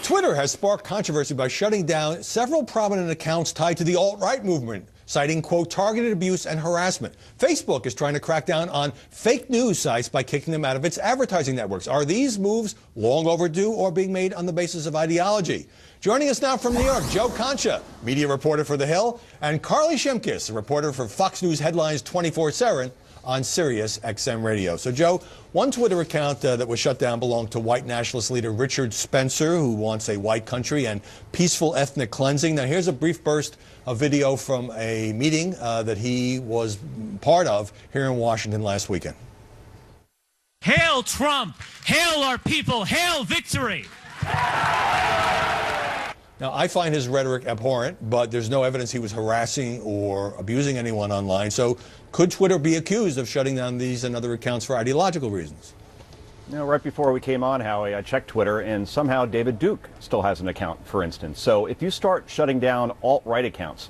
Twitter has sparked controversy by shutting down several prominent accounts tied to the alt-right movement, citing, quote, targeted abuse and harassment. Facebook is trying to crack down on fake news sites by kicking them out of its advertising networks. Are these moves long overdue or being made on the basis of ideology? Joining us now from New York, Joe Concha, media reporter for The Hill, and Carly Shimkus, a reporter for Fox News Headlines 24/7 on Sirius XM Radio. So, Joe, one Twitter account that was shut down belonged to white nationalist leader Richard Spencer, who wants a white country and peaceful ethnic cleansing. Now, here's a brief burst of video from a meeting that he was part of here in Washington last weekend. Hail Trump! Hail our people! Hail victory! Now, I find his rhetoric abhorrent, but there's no evidence he was harassing or abusing anyone online. So could Twitter be accused of shutting down these and other accounts for ideological reasons? You know, right before we came on, Howie, I checked Twitter, and somehow David Duke still has an account, for instance. So if you start shutting down alt-right accounts,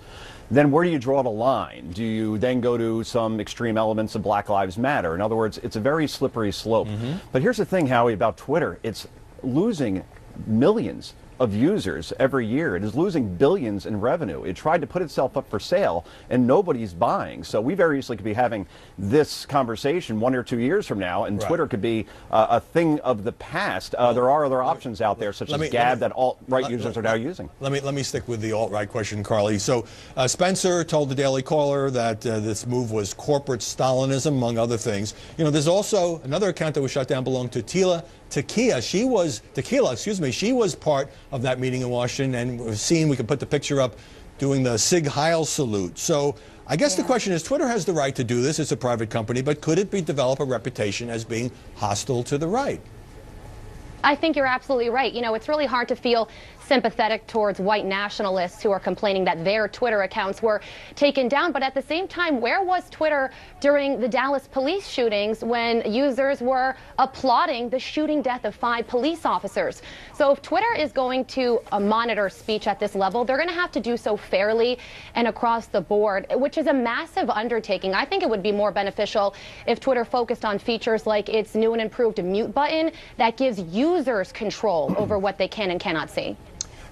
then where do you draw the line? Do you then go to some extreme elements of Black Lives Matter? In other words, it's a very slippery slope. But here's the thing, Howie, about Twitter. It's losing millions of users every year. It is losing billions in revenue. It tried to put itself up for sale, and nobody's buying. So we very easily could be having this conversation 1 or 2 years from now, and Twitter could be a thing of the past. There are other options out there, such as Gab, that alt-right users are now using. Let me stick with the alt-right question, Carly. So Spencer told the Daily Caller that this move was corporate Stalinism, among other things. You know, there's also another account that was shut down belonged to Tequila. She was part of that meeting in Washington, and we can put the picture up doing the Sig Heil salute. So I guess the question is, Twitter has the right to do this. It's a private company, but could it develop a reputation as being hostile to the right? I think you're absolutely right. You know, it's really hard to feel sympathetic towards white nationalists who are complaining that their Twitter accounts were taken down. But at the same time, where was Twitter during the Dallas police shootings when users were applauding the shooting death of 5 police officers? So if Twitter is going to monitor speech at this level, they're going to have to do so fairly and across the board, which is a massive undertaking. I think it would be more beneficial if Twitter focused on features like its new and improved mute button that gives users control over what they can and cannot see.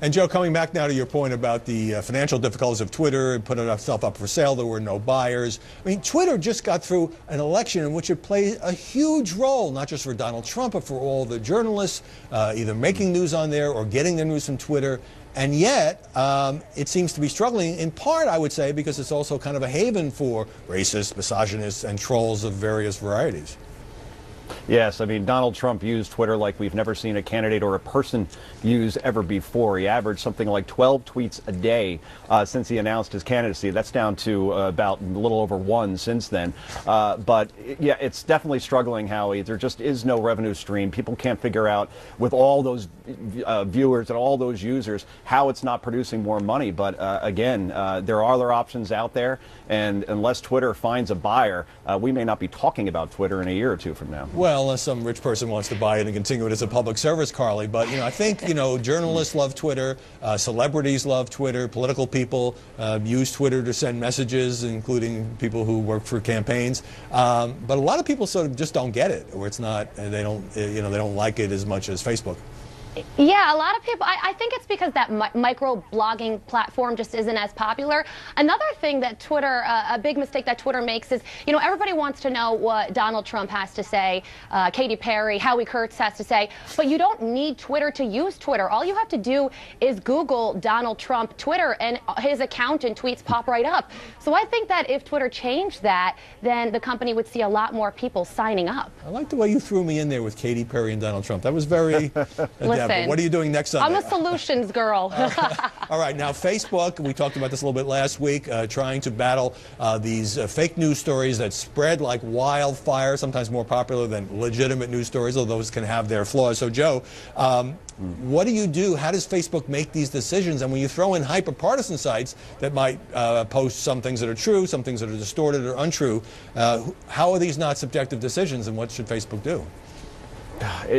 And Joe, coming back now to your point about the financial difficulties of Twitter, it put itself up for sale, there were no buyers. I mean, Twitter just got through an election in which it played a huge role, not just for Donald Trump, but for all the journalists, either making news on there or getting their news from Twitter. And yet, it seems to be struggling, in part, I would say, because it's also kind of a haven for racists, misogynists, and trolls of various varieties. Yes, I mean, Donald Trump used Twitter like we've never seen a candidate or a person use ever before. He averaged something like 12 tweets a day since he announced his candidacy. That's down to about a little over 1 since then. But yeah, it's definitely struggling, Howie. There just is no revenue stream. People can't figure out, with all those viewers and all those users, how it's not producing more money. But again, there are other options out there, and unless Twitter finds a buyer, we may not be talking about Twitter in a year or 2 from now. Well, unless some rich person wants to buy it and continue it as a public service, Carly. But, you know, I think, you know, journalists love Twitter, celebrities love Twitter, political people use Twitter to send messages, including people who work for campaigns. But a lot of people sort of just don't get it, or it's not, they don't like it as much as Facebook. Yeah, a lot of people, I think it's because that micro-blogging platform just isn't as popular. Another thing that Twitter, a big mistake that Twitter makes is, you know, everybody wants to know what Donald Trump has to say, Katy Perry, Howie Kurtz has to say, but you don't need Twitter to use Twitter. All you have to do is Google Donald Trump Twitter, and his account and tweets pop right up. So I think that if Twitter changed that, then the company would see a lot more people signing up. I like the way you threw me in there with Katy Perry and Donald Trump. That was very Listen, what are you doing next Sunday? I'm a solutions girl. All right, now Facebook, we talked about this a little bit last week, trying to battle these fake news stories that spread like wildfire, sometimes more popular than legitimate news stories, although those can have their flaws. So, Joe, what do you do? How does Facebook make these decisions? And when you throw in hyper-partisan sites that might post some things that are true, some things that are distorted or untrue, how are these not subjective decisions, and what should Facebook do?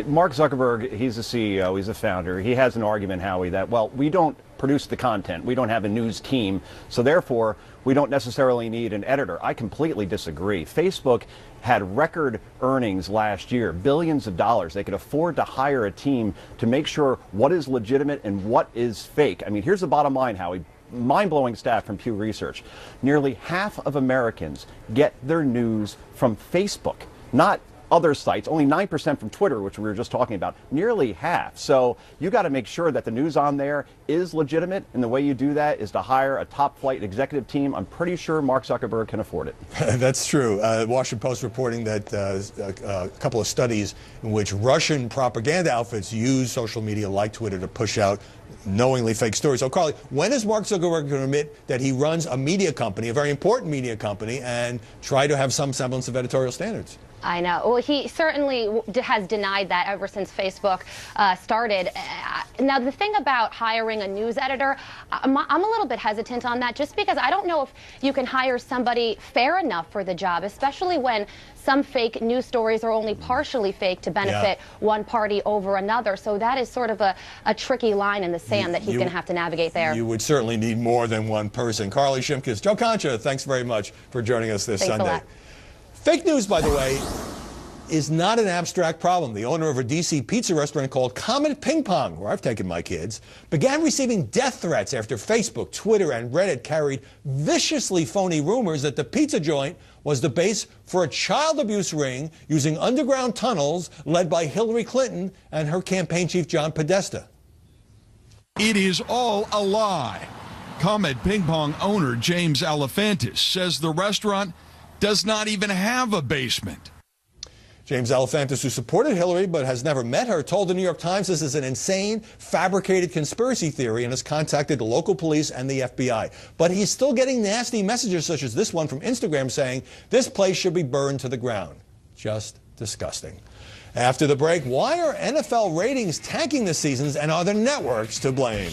Mark Zuckerberg, he's the CEO, he's the founder. He has an argument, Howie, that, well, we don't produce the content. We don't have a news team. So therefore, we don't necessarily need an editor. I completely disagree. Facebook had record earnings last year, billions of dollars. They could afford to hire a team to make sure what is legitimate and what is fake. I mean, here's the bottom line, Howie. Mind-blowing stat from Pew Research. Nearly half of Americans get their news from Facebook, not other sites. Only 9% from Twitter, which we were just talking about. Nearly half. So you got to make sure that the news on there is legitimate, and the way you do that is to hire a top-flight executive team. I'm pretty sure Mark Zuckerberg can afford it. That's true. Washington Post reporting that a couple of studies in which Russian propaganda outfits use social media like Twitter to push out knowingly fake stories. So, Carly, when is Mark Zuckerberg going to admit that he runs a media company, a very important media company, and try to have some semblance of editorial standards? I know. Well, he certainly has denied that ever since Facebook started. Now, the thing about hiring a news editor, I'm a little bit hesitant on that, just because I don't know if you can hire somebody fair enough for the job, especially when some fake news stories are only partially fake to benefit one party over another. So that is sort of a tricky line in the sand that he's going to have to navigate there. You would certainly need more than one person. Carly Shimkus, Joe Concha, thanks very much for joining us this Thanks Sunday. A lot. Fake news, by the way, is not an abstract problem. The owner of a D.C. pizza restaurant called Comet Ping Pong, where I've taken my kids, began receiving death threats after Facebook, Twitter, and Reddit carried viciously phony rumors that the pizza joint was the base for a child abuse ring using underground tunnels led by Hillary Clinton and her campaign chief, John Podesta. It is all a lie. Comet Ping Pong owner James Alefantis says the restaurant does not even have a basement. James Alefantis, who supported Hillary but has never met her, told the New York Times this is an insane, fabricated conspiracy theory and has contacted the local police and the FBI. But he's still getting nasty messages such as this one from Instagram saying this place should be burned to the ground. Just disgusting. After the break, why are NFL ratings tanking this season, and are the networks to blame?